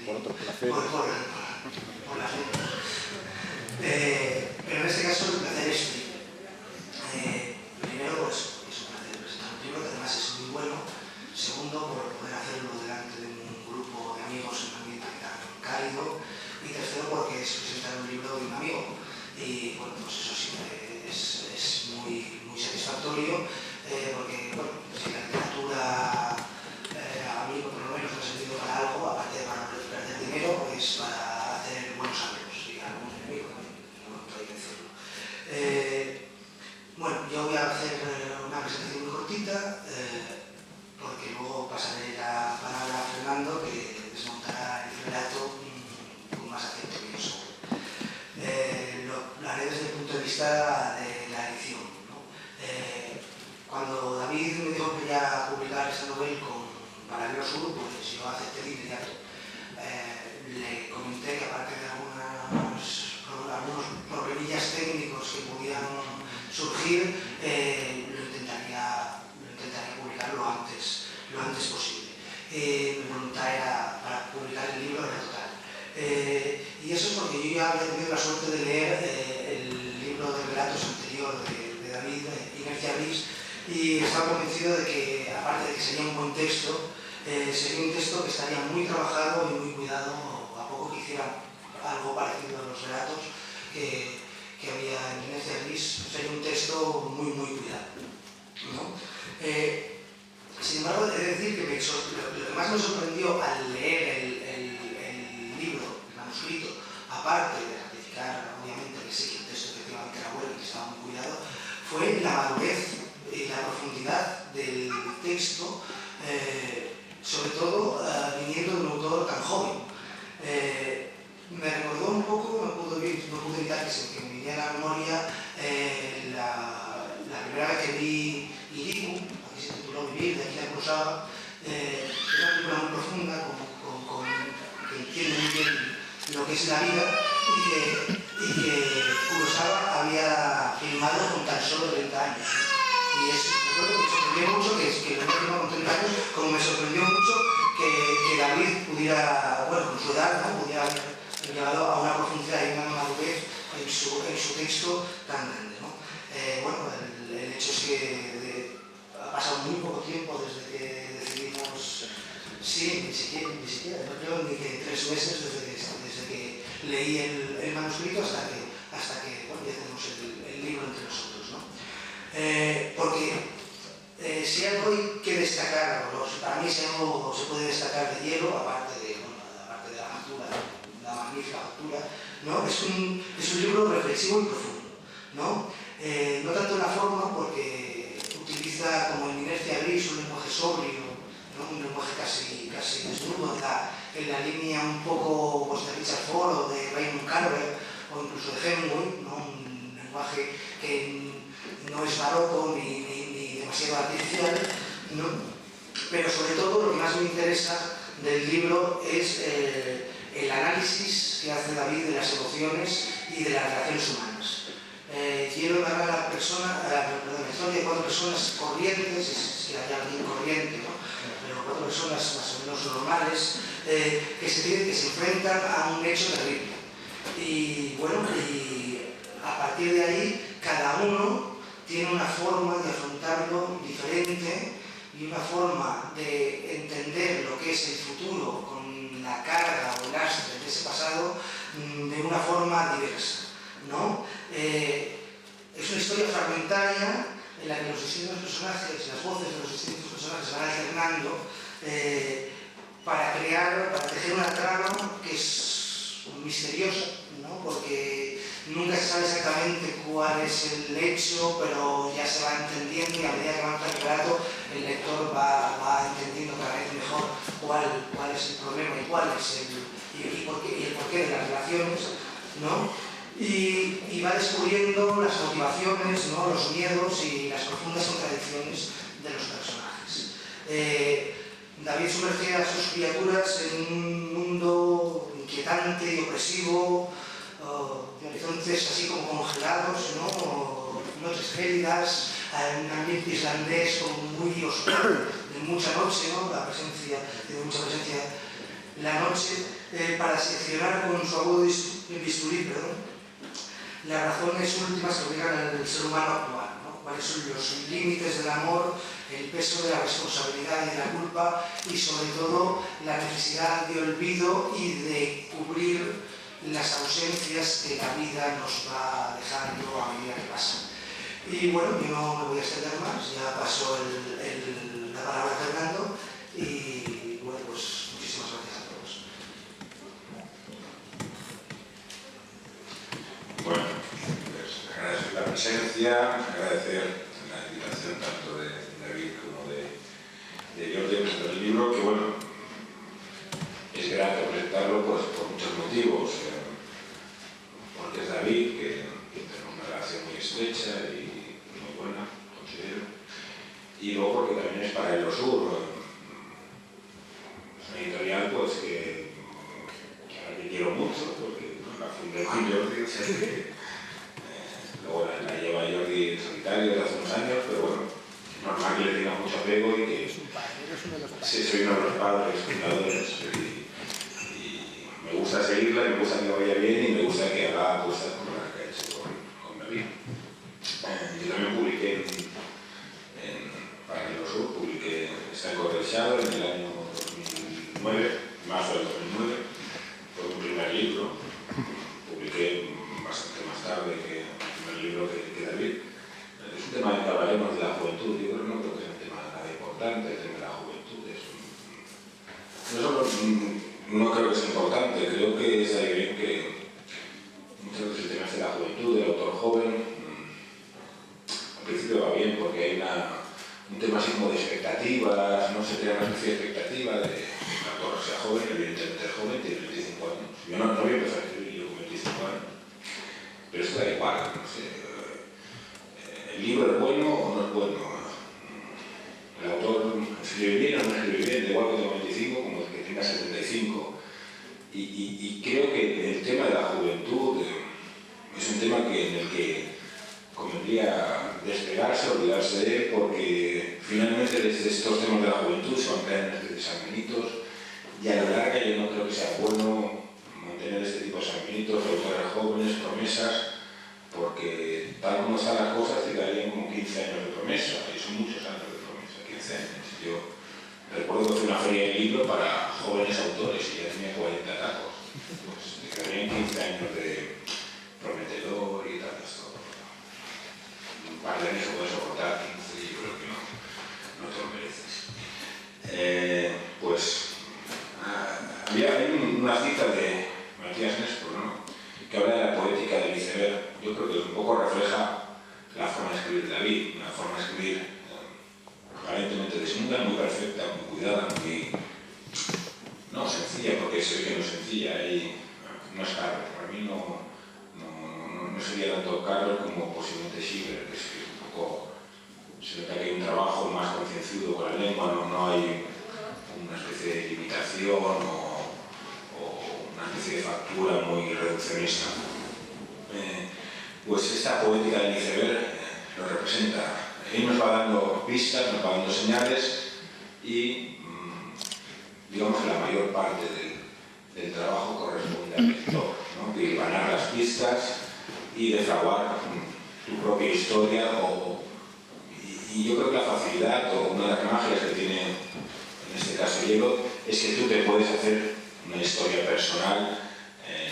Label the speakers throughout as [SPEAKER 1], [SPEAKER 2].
[SPEAKER 1] por otros placeres.
[SPEAKER 2] Por las letras. Pero en este caso el placer es triple. Primero, pues es un placer presentar un libro que además es muy bueno. Segundo, por poder hacerlo delante de un grupo de amigos en un ambiente tan cálido. Y tercero, porque es presentar un libro de un amigo. Y bueno, pues eso siempre es muy satisfactorio, porque bueno, si la literatura a mí por lo menos me ha servido para algo, aparte de para perder dinero, pues para hacer buenos amigos y algún enemigo también, no hay que decirlo. Bueno, yo voy a hacer una presentación muy cortita, porque luego pasaré la palabra a Fernando, que desmontará el relato con más acento que yo seguro. Lo haré desde el punto de vista de la edición, ¿no? Cuando David me dijo que quería publicar esta novela con Paralelo Sur, pues yo acepté de inmediato. Le comenté que aparte de algunos problemillas técnicos que pudieran surgir, lo intentaría publicar lo antes posible. Mi voluntad era para publicar el libro era total. Y eso es porque yo ya había tenido la suerte de leer el libro de relatos anterior de David, Inercia Gris, y estaba convencido de que, aparte de que sería un buen texto, sería un texto que estaría muy trabajado y muy cuidado, a poco que hiciera algo parecido a los relatos que había en Inercia Gris, sería un texto muy cuidado, ¿no? Sin embargo, he de decir que lo que más me sorprendió al leer el libro, el manuscrito, aparte de ratificar, obviamente, que sí, que el texto efectivamente era bueno y que estaba muy cuidado, fue la madurez y la profundidad del texto, sobre todo viniendo de un autor tan joven. Me recordó un poco, no pude evitar que me viniera a la memoria la primera vez que vi Iriku, aquí se tituló Vivir, de aquí la cruzaba, es una película muy profunda, que entiende muy bien lo que es la vida y que Kurosawa había filmado con tan solo 30 años. Y recuerdo que me sorprendió mucho que lo había filmado con 30 años, como me sorprendió mucho que David pudiera, bueno, con su edad, ¿no? Pudiera haber llegado a una profundidad y una madurez en su texto tan grande, ¿no? Bueno, el hecho es que ha pasado muy poco tiempo desde que decidimos, sí, ni siquiera, no creo ni que 3 meses desde que leí el manuscrito hasta que bueno, ya tenemos el libro entre nosotros, ¿no? Porque si algo hay que destacar, para mí si algo se puede destacar de Hielo, aparte de la factura, la magnífica factura, ¿no? Es un libro reflexivo y profundo, ¿no? No tanto en la forma, porque utiliza como en Inercia Gris un lenguaje sobrio, ¿no? Un lenguaje casi desnudo en la línea un poco pues, de Richard Ford o de Raymond Carver o incluso de Hemingway, ¿no? Un lenguaje que no es barroco ni demasiado artificial, ¿no? Pero sobre todo lo que más me interesa del libro es el análisis que hace David de las emociones y de las relaciones humanas. Quiero narrar la historia de 4 personas corrientes, es que hay alguien corriente, ¿no? Pero 4 personas más o menos normales que se enfrentan a un hecho terrible. Y bueno, y a partir de ahí cada uno tiene una forma de afrontarlo diferente y una forma de entender lo que es el futuro con la carga o el lastre de ese pasado de una forma diversa, ¿no? Es una historia fragmentaria en la que los distintos personajes, las voces de los distintos personajes se van alternando para tejer una trama que es misteriosa, ¿no? Porque nunca se sabe exactamente cuál es el hecho, pero ya se va entendiendo y a medida que avanza el relato, el lector va entendiendo cada vez mejor cuál es el problema y cuál es el porqué de las relaciones, ¿no? Y va descubriendo las motivaciones, ¿no? Los miedos y las profundas contradicciones de los personajes. David sumerge a sus criaturas en un mundo inquietante y opresivo, de horizontes así como congelados, ¿no? Noches gélidas, un ambiente islandés como muy oscuro, de mucha noche, ¿no? De mucha presencia la noche para seccionar con su agudo bisturí, las razones últimas que obligan al ser humano a actuar, ¿no? Cuáles son los límites del amor, el peso de la responsabilidad y de la culpa y sobre todo la necesidad de olvido y de cubrir las ausencias que la vida nos va dejando a medida que pasa. Y bueno, yo no me voy a extender más, ya paso la palabra a Fernando y bueno, pues muchísimas gracias a todos.
[SPEAKER 1] Bueno, pues agradecer la presencia, agradecer la invitación tanto de David como de Jordi a presentar el libro, que bueno, es grato presentarlo pues, por muchos motivos, porque es David, que tenemos una relación muy estrecha y muy buena, considero, y luego porque también es para el Osur, una editorial pues que a la que quiero mucho, porque la fundé con Jordi, o sea que luego la lleva Jordi en solitario desde hace unos años, pero bueno, es normal que le tenga mucho apego y que sí, soy uno de los padres fundadores y me gusta seguirla, me gusta que vaya bien y me gusta que haga cosas como las que ha hecho con David. Yo también publiqué para el Osur, publiqué Está Correchado en el año 2009, marzo del 2009, fue mi primer libro, publiqué bastante más tarde que el primer libro que David. Es un tema en que hablaremos de la juventud, yo no creo que sea un tema nada importante, el tema de la juventud. No creo que sea importante, creo que es bien que muchas veces el tema de la juventud, del autor joven, al principio va bien porque hay un tema así como de expectativas, no se crea una especie de expectativa de que el autor sea joven, evidentemente es joven, tiene 25 años. Yo no voy a empezar a escribir yo con 25 años, pero esto da igual, no sé. ¿El libro es bueno o no es bueno? El autor escribe bien o no escribe bien, da igual que tenga 25 como que tenga 75. Y creo que el tema de la juventud es un tema en el que convendría despegarse, olvidarse de él, porque finalmente desde estos temas de la juventud se van creando estos sanguinitos y a la larga yo no creo que sea bueno mantener este tipo de sanguinitos, autores jóvenes, promesas, porque tal como están las cosas te darían como 15 años de promesa, y son muchos años de promesa, 15 años. Yo recuerdo que fue una feria de libro para jóvenes autores y ya tenía 40 tacos, pues te quedarían 15 años de prometedor y tal, esto. Un par de años puedes soportar, 15 yo creo que no te lo mereces. Hay una cita de Matías Néstor, ¿no?, que habla de la poética del iceberg. Yo creo que un poco refleja la forma de escribir de David, una forma de escribir aparentemente desnuda, muy perfecta, muy cuidada, muy no sencilla, porque se ve que no es sencilla y no es Carver. Para mí no sería tanto Carver como posiblemente Schiller, que es un poco, se nota que hay un trabajo más concienzudo con la lengua, no hay una especie de limitación o una especie de factura muy reduccionista. Pues esta poética del iceberg lo representa. Él nos va dando pistas, nos va dando señales y digamos que la mayor parte del trabajo corresponde al lector, ¿no?, de ganar las pistas y de fraguar tu propia historia. Y yo creo que la facilidad o una de las magias que tiene en este caso Hielo es que tú te puedes hacer una historia personal,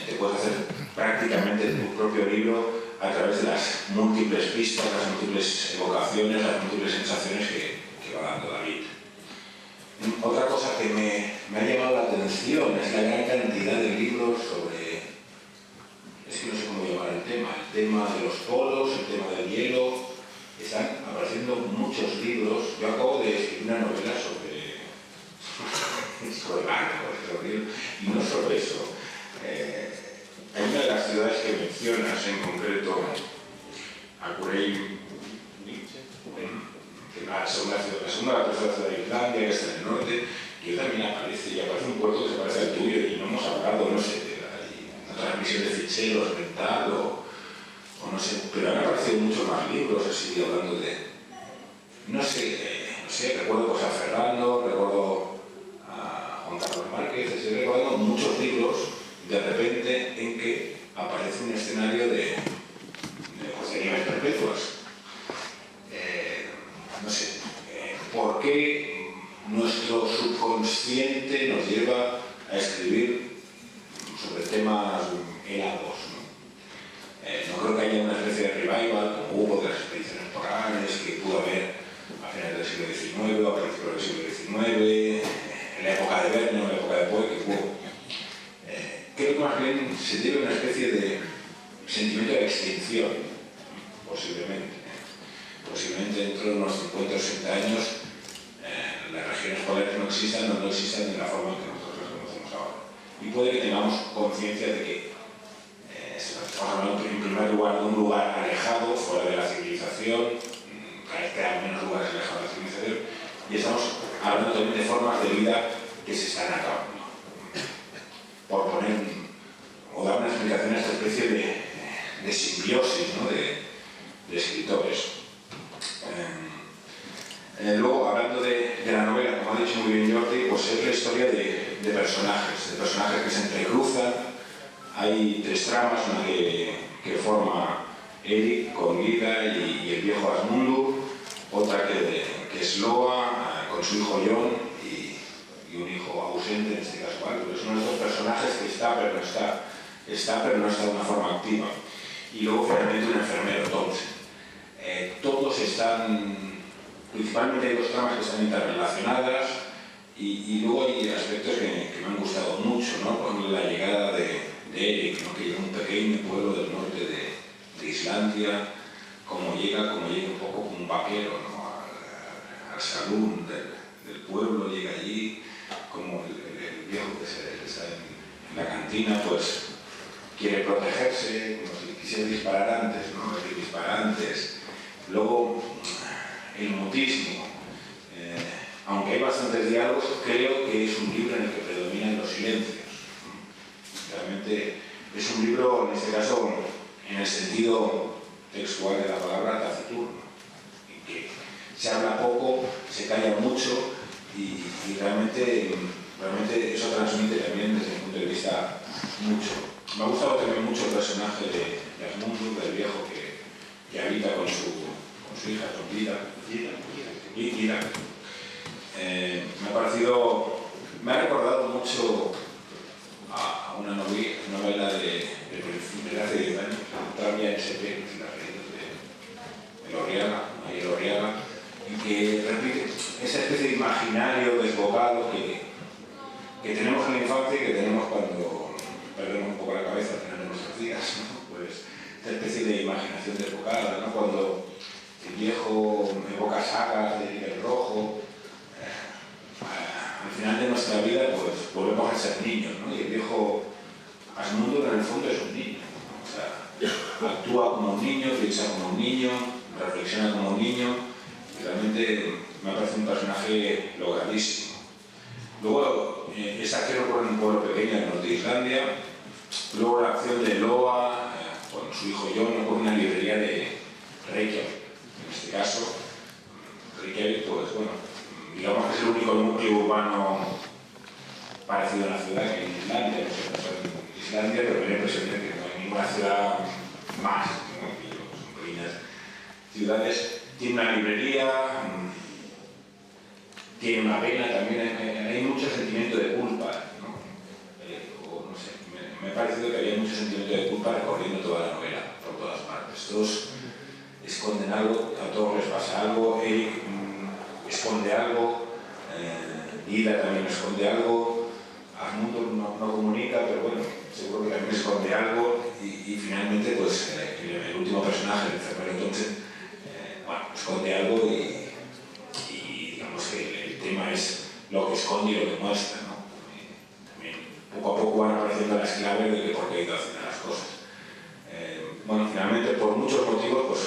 [SPEAKER 1] te puedes hacer prácticamente tu propio libro a través de las múltiples pistas, las múltiples evocaciones, las múltiples sensaciones que va dando David. Otra cosa que me ha llamado la atención es la gran cantidad de libros sobre, es que no sé cómo llamar el tema de los polos, el tema del hielo. Están apareciendo muchos libros. Yo acabo de escribir una novela sobre barcos, y no solo eso. Hay una de las ciudades que mencionas, en concreto Akureyri, que la segunda o la tercera ciudad de Islandia, que está en el norte, que también aparece, y aparece un puerto que se parece al tuyo, y no hemos hablado, no sé, de una transmisión de ficheros mental o no sé, pero han aparecido muchos más libros así hablando de, no sé, recuerdo José Ferrando, recuerdo a Juan Carlos Márquez, estoy recordando muchos libros de repente en que aparece un escenario de nieves perpetuas. No sé, ¿por qué nuestro subconsciente nos lleva a escribir sobre temas helados? No creo que haya una especie de revival como hubo de las expediciones polares que pudo haber a finales del siglo XIX o a principios del siglo XIX, en la época de Verne o en la época de Poe, que hubo. Creo que más bien se debe a una especie de sentimiento de extinción, posiblemente. Posiblemente dentro de unos 50 o 60 años las regiones polares no existan o no existan de la forma en que nosotros las conocemos ahora. Y puede que tengamos conciencia de que estamos hablando en primer lugar de un lugar alejado, fuera de la civilización, cada vez quedan menos lugares alejados de la civilización, y estamos hablando también de formas de vida que se están acabando. Por poner o dar una explicación a esta especie de simbiosis, ¿no? de escritores. Luego, hablando de la novela, como ha dicho muy bien Jordi, pues es la historia de personajes que se entrecruzan. Hay tres tramas, una que forma Eric con Guida y el viejo Asmundur, otra que es Loa con su hijo Jon y un hijo ausente, en este caso, ¿vale? Pero son estos personajes que está pero no está de una forma activa. Y luego finalmente un enfermero, Thompson. Todos están, principalmente hay dos tramas que están interrelacionadas y luego hay aspectos que me han gustado mucho, ¿no? Por ejemplo, la llegada de Eric, ¿no? Que llega a un pequeño pueblo del norte de Islandia, como llega un poco como un vaquero, ¿no? al salón del pueblo, llega allí, como el viejo que está en la cantina, pues quiere protegerse, como si quisiera disparar antes, ¿no? Dispara antes. Luego, el mutismo. Aunque hay bastantes diálogos, creo que es un libro en el que predominan los silencios. Realmente es un libro, en este caso, en el sentido textual de la palabra, taciturno, en que se habla poco, se calla mucho y realmente eso transmite también desde mi punto de vista mucho. Me ha gustado también mucho el personaje de Asmundur, del viejo que habita con su hija, con Guida. Me ha recordado mucho a una novela de hace 10 años, Travia SP, de Lorriaga, y que repite esa especie de imaginario desbocado que tenemos en la infancia y que tenemos cuando perdemos un poco la cabeza al final de nuestros días, ¿no? Pues esta especie de imaginación desbocada, ¿no? Cuando el viejo evoca sagas de Libro Rojo, al final de nuestra vida pues volvemos a ser niños, ¿no? Y el viejo Asmundur en el fondo es un niño, ¿no? O sea, actúa como un niño, piensa como un niño, reflexiona como un niño, y realmente me parece un personaje logradísimo. Luego, esa acción ocurre en un pueblo pequeño del norte de Islandia. Luego la acción de Loa con su hijo Jon ocurre en una librería de Reykjavik. En este caso, Reykjavik, pues bueno, digamos que es el único núcleo urbano parecido a la ciudad que hay en Islandia. No sé, no soy en Islandia, pero me da la impresión de que no hay ninguna ciudad más, ¿no? Son pequeñas ciudades. Tiene una librería, tiene una pena también, hay mucho sentimiento de culpa, ¿no? No sé, me ha parecido que había mucho sentimiento de culpa recorriendo toda la novela, por todas partes. Todos esconden algo, a todos les pasa algo, Eric esconde algo, Ida también esconde algo, Asmundur no comunica, pero bueno, seguro que también esconde algo y finalmente pues el último personaje, el enfermero Thompson, bueno, esconde algo y digamos que el tema es lo que esconde y lo que muestra, ¿no? También poco a poco van apareciendo las claves de que por qué ha ido haciendo las cosas. Bueno, finalmente por muchos motivos pues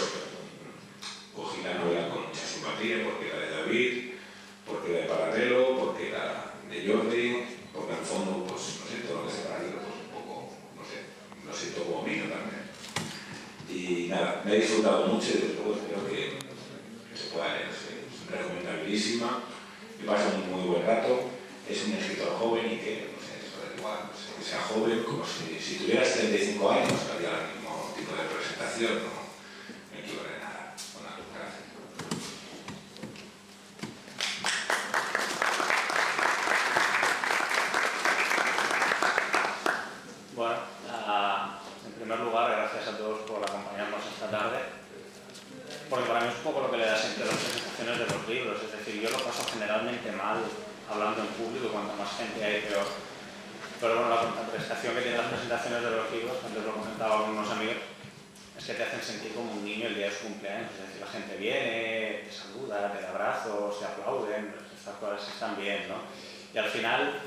[SPEAKER 1] cogí la novela con mucha simpatía, porque era de David, porque era de Paradelo, porque era de Jordi, porque en el fondo, pues no sé, todo lo que se paraliza, pues un poco, no sé, lo siento como mío también. Y nada, me he disfrutado mucho y desde luego espero que se pueda leer. Es recomendabilísima, me pasa un muy buen rato, es un escritor joven, igual, no sé, que sea joven, como si tuvieras 35 años, haría el mismo tipo de presentación, no me equivocaré nada. Bueno, gracias.
[SPEAKER 3] Bueno, en primer lugar, gracias a todos por acompañarnos esta tarde, porque para mí es un poco lo que le da sentido a las presentaciones de los libros, es decir, yo lo paso generalmente mal hablando en público, cuanto más gente hay, peor. Pero bueno, la contraprestación que tienen las presentaciones de los libros, antes lo comentaba con unos amigos, es que te hacen sentir como un niño el día de su cumpleaños, es decir, la gente viene, te saluda, te da abrazos, te aplauden, estas cosas están bien, ¿no? Y al final,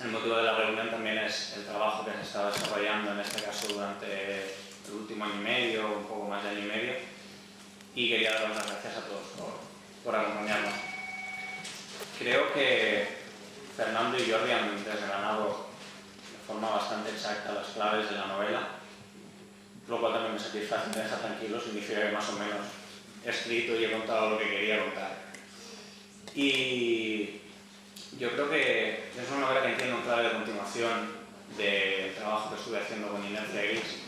[SPEAKER 3] el motivo de la reunión también es el trabajo que se está desarrollando, en este caso durante el último año y medio, un poco más de año y medio, y quería dar las gracias a todos por acompañarnos. Creo que Fernando y Jordi han desgranado de forma bastante exacta las claves de la novela, lo cual también me satisface, me deja tranquilo, significa que más o menos he escrito y he contado lo que quería contar. Y yo creo que es una novela que entiendo en clave de continuación del trabajo que estuve haciendo con Inercia Gris,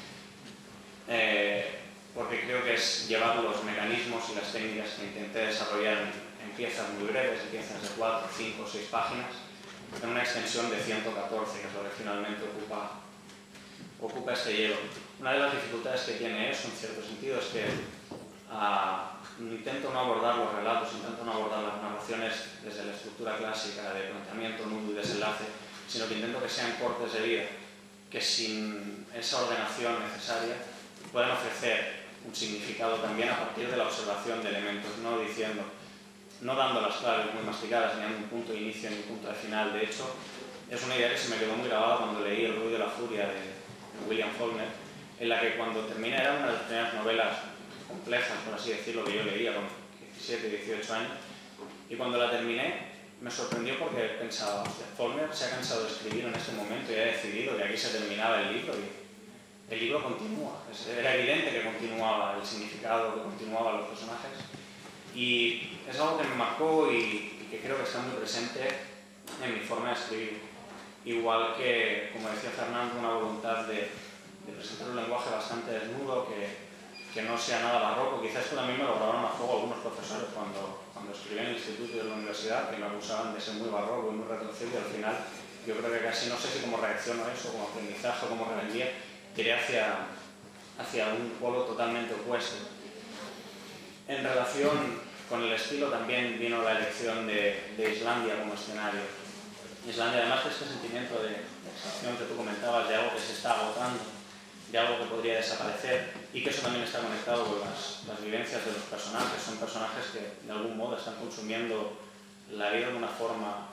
[SPEAKER 3] porque creo que es llevar los mecanismos y las técnicas que intenté desarrollar en piezas muy breves, en piezas de 4, 5 o 6 páginas, en una extensión de 114, que es lo que finalmente ocupa este hielo. Una de las dificultades que tiene eso, en cierto sentido, es que intento no abordar los relatos, intento no abordar las narraciones desde la estructura clásica de planteamiento, nudo y desenlace, sino que intento que sean cortes de vida, que sin esa ordenación necesaria puedan ofrecer un significado también a partir de la observación de elementos, no dando las claves muy masticadas, ni dando un punto de inicio ni un punto de final. De hecho, es una idea que se me quedó muy grabada cuando leí El ruido de la furia de William Faulkner, en la que cuando termina, era una de las primeras novelas complejas, por así decirlo, que yo leía con 17, 18 años, y cuando la terminé me sorprendió porque pensaba, Faulkner se ha cansado de escribir en este momento y ha decidido que aquí se terminaba el libro, y el libro continúa. Era evidente que continuaba el significado, que continuaban los personajes, y es algo que me marcó y que creo que está muy presente en mi forma de escribir. Igual que, como decía Fernando, una voluntad de presentar un lenguaje bastante desnudo, que no sea nada barroco. Quizás esto también me lo grabaron a fuego algunos profesores cuando escribí en el instituto y en la universidad, que me acusaban de ser muy barroco y muy retorcido, y al final yo creo que casi, no sé si como reacción a eso, como aprendizaje o como rebeldía, tiré hacia un polo totalmente opuesto. En relación con el estilo también vino la elección de Islandia como escenario. Islandia, además de este sentimiento de excepción que tú comentabas, de algo que se está agotando, de algo que podría desaparecer, y que eso también está conectado con las vivencias de los personajes. Son personajes que de algún modo están consumiendo la vida de una forma,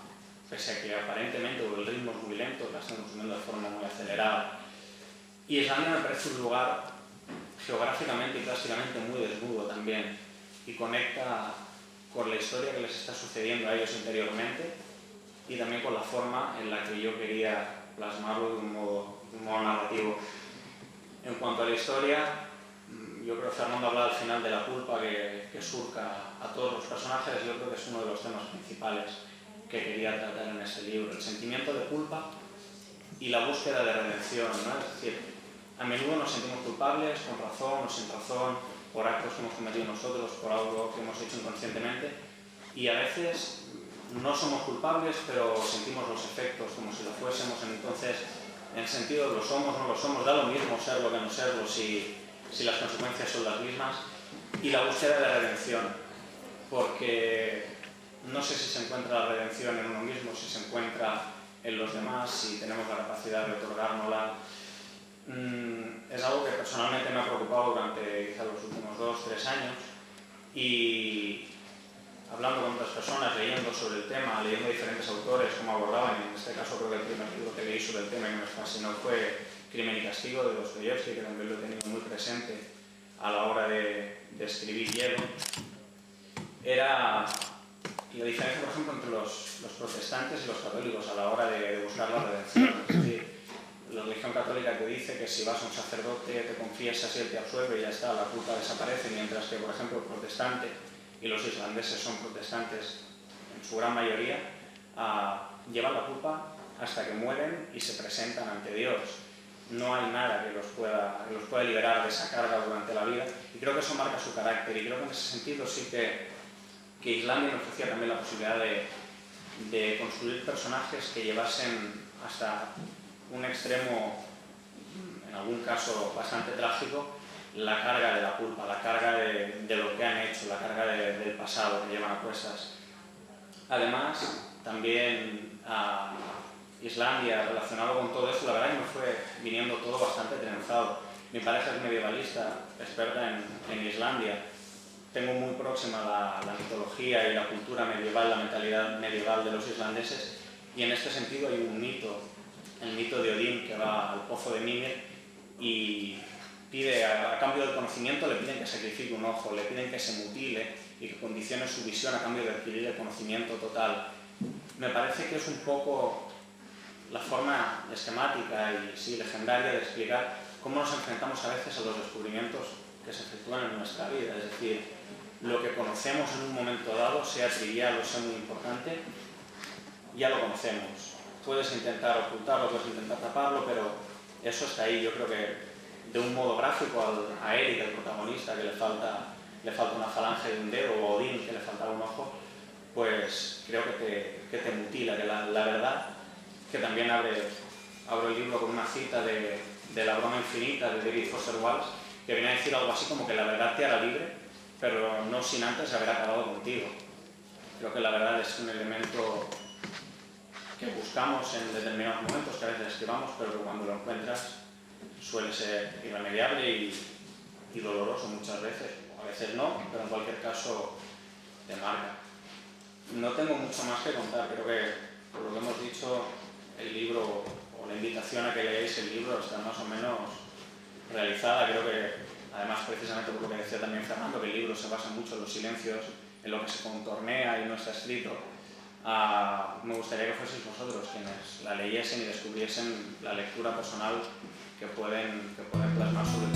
[SPEAKER 3] pese a que aparentemente el ritmo es muy lento, la están consumiendo de forma muy acelerada. Y Islandia me parece un lugar geográficamente y plásticamente muy desnudo también, y conecta con la historia que les está sucediendo a ellos interiormente, y también con la forma en la que yo quería plasmarlo de un modo narrativo. En cuanto a la historia, yo creo que Fernando hablaba al final de la culpa que surca a todos los personajes. Yo creo que es uno de los temas principales que quería tratar en este libro, el sentimiento de culpa y la búsqueda de redención, ¿no? Es decir, a menudo nos sentimos culpables, con razón o sin razón, por actos que hemos cometido nosotros, por algo que hemos hecho inconscientemente, y a veces no somos culpables, pero sentimos los efectos como si lo fuésemos. Entonces, en el sentido de lo somos, no lo somos, da lo mismo serlo que no serlo si las consecuencias son las mismas. Y la búsqueda de redención, porque no sé si se encuentra la redención en uno mismo, si se encuentra en los demás, si tenemos la capacidad de otorgárnosla. Es algo que personalmente me ha preocupado durante quizá los últimos 2-3 años, y hablando con otras personas, leyendo sobre el tema, leyendo diferentes autores, cómo abordaban, y en este caso creo que el primer libro que leí sobre el tema y me fascinó fue Crimen y Castigo de Dostoyevsky, que también lo he tenido muy presente a la hora de escribir Hielo. Era la diferencia, por ejemplo, entre los protestantes y los católicos a la hora de buscar la redención. Es decir, la religión católica te dice que si vas a un sacerdote, te confiesas y él te absuelve y ya está, la culpa desaparece, mientras que, por ejemplo, el protestante, y los islandeses son protestantes en su gran mayoría, llevan la culpa hasta que mueren y se presentan ante Dios. No hay nada que los pueda liberar de esa carga durante la vida, y creo que eso marca su carácter, y creo que en ese sentido sí que Islandia me ofrecía también la posibilidad de construir personajes que llevasen hasta un extremo, en algún caso bastante trágico, la carga de la culpa, la carga de lo que han hecho, la carga del pasado que llevan a cuestas. Además, también a Islandia, relacionado con todo eso, la verdad que me fue viniendo todo bastante trenzado. Mi pareja es medievalista, experta en Islandia. Tengo muy próxima la mitología y la cultura medieval, la mentalidad medieval de los islandeses, y en este sentido hay un mito, el mito de Odín, que va al pozo de Mimir y pide, a cambio del conocimiento, le piden que sacrifique un ojo, le piden que se mutile y que condicione su visión a cambio de adquirir el conocimiento total. Me parece que es un poco la forma esquemática y sí, legendaria de explicar cómo nos enfrentamos a veces a los descubrimientos que se efectúan en nuestra vida. Es decir, lo que conocemos en un momento dado, sea trivial o sea muy importante, ya lo conocemos. Puedes intentar ocultarlo, puedes intentar taparlo, pero eso está ahí. Yo creo que de un modo gráfico a Eric, el protagonista, que le falta una falange de un dedo, o a Odín, que le faltaba un ojo, pues creo que te mutila, que la verdad, que también abro el libro con una cita de La broma infinita de David Foster Wallace, que viene a decir algo así como que la verdad te hará libre, pero no sin antes haber acabado contigo. Creo que la verdad es un elemento que buscamos en determinados momentos, que a veces esquivamos, pero que cuando lo encuentras suele ser irremediable y doloroso muchas veces. A veces no, pero en cualquier caso te marca. No tengo mucho más que contar. Creo que, por lo que hemos dicho, el libro, o la invitación a que leáis el libro, está más o menos realizada. Creo que, además, precisamente por lo que decía también Fernando, que el libro se basa mucho en los silencios, en lo que se contornea y no está escrito. Me gustaría que fueseis vosotros quienes la leyesen y descubriesen la lectura personal que pueden plasmar sobre